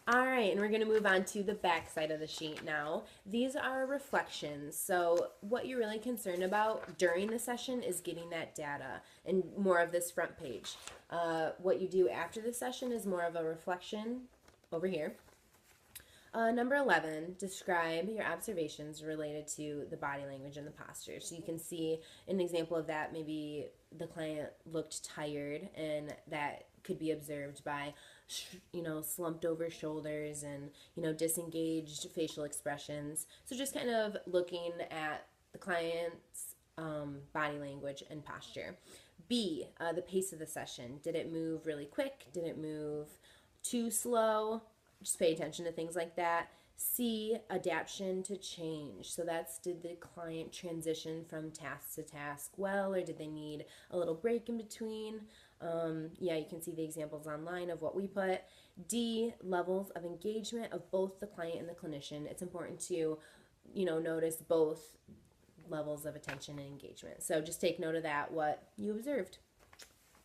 All right, and we're going to move on to the back side of the sheet now. These are reflections. So, what you're really concerned about during the session is getting that data and more of this front page. What you do after the session is more of a reflection over here. Number 11, describe your observations related to the body language and the posture. So you can see an example of that. Maybe the client looked tired, and that could be observed by, slumped over shoulders and, disengaged facial expressions. So just kind of looking at the client's body language and posture. B, the pace of the session. Did it move really quick? Did it move too slow? Just pay attention to things like that. C, adaptation to change. So that's, did the client transition from task to task well, or did they need a little break in between? You can see the examples online of what we put. D, levels of engagement of both the client and the clinician. It's important to, notice both levels of attention and engagement. So just take note of that, what you observed.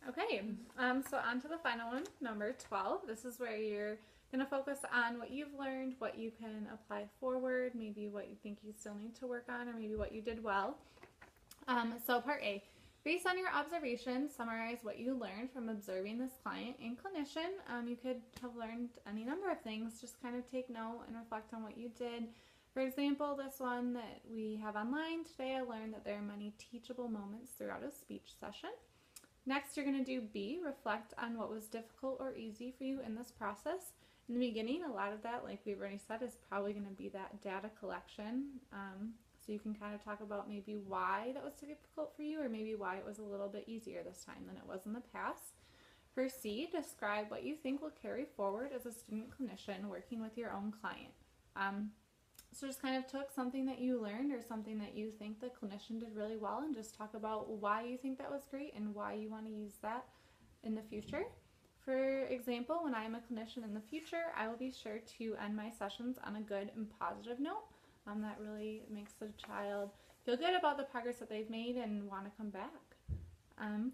Okay, so on to the final one, number 12. This is where you're going to focus on what you've learned, what you can apply forward, maybe what you think you still need to work on, or maybe what you did well. So part A, based on your observations, summarize what you learned from observing this client and clinician. You could have learned any number of things. Just kind of take note and reflect on what you did. For example, this one that we have online today, I learned that there are many teachable moments throughout a speech session. Next, you're going to do B, reflect on what was difficult or easy for you in this process. In the beginning, a lot of that, like we've already said, is probably going to be that data collection. So you can kind of talk about maybe why that was difficult for you, or maybe why it was a little bit easier this time than it was in the past. For C, describe what you think will carry forward as a student clinician working with your own client. So just kind of took something that you learned or something that you think the clinician did really well and just talk about why you think that was great and why you want to use that in the future. For example, when I am a clinician in the future, I will be sure to end my sessions on a good and positive note. That really makes the child feel good about the progress that they've made and want to come back.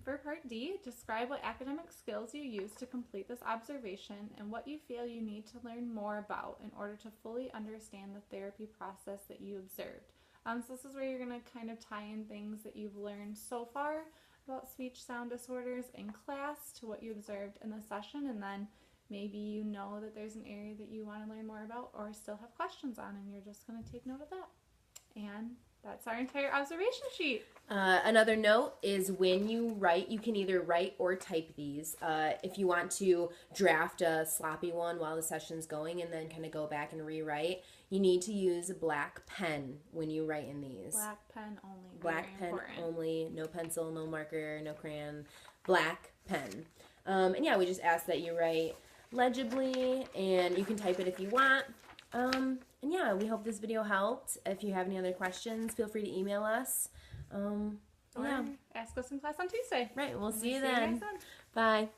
For part D, describe what academic skills you use to complete this observation and what you feel you need to learn more about in order to fully understand the therapy process that you observed. So this is where you're going to kind of tie in things that you've learned so far about speech sound disorders in class to what you observed in the session, and then maybe you know that there's an area that you want to learn more about or still have questions on, and you're just going to take note of that. And that's our entire observation sheet. Another note is when you write, you can either write or type these. If you want to draft a sloppy one while the session's going and then kind of go back and rewrite, you need to use a black pen when you write in these. Black pen only. Black pen only. No pencil, no marker, no crayon. Black pen. And we just ask that you write legibly, and you can type it if you want. We hope this video helped. If you have any other questions, feel free to email us. Or ask us in class on Tuesday. Right, we'll see you then. Bye.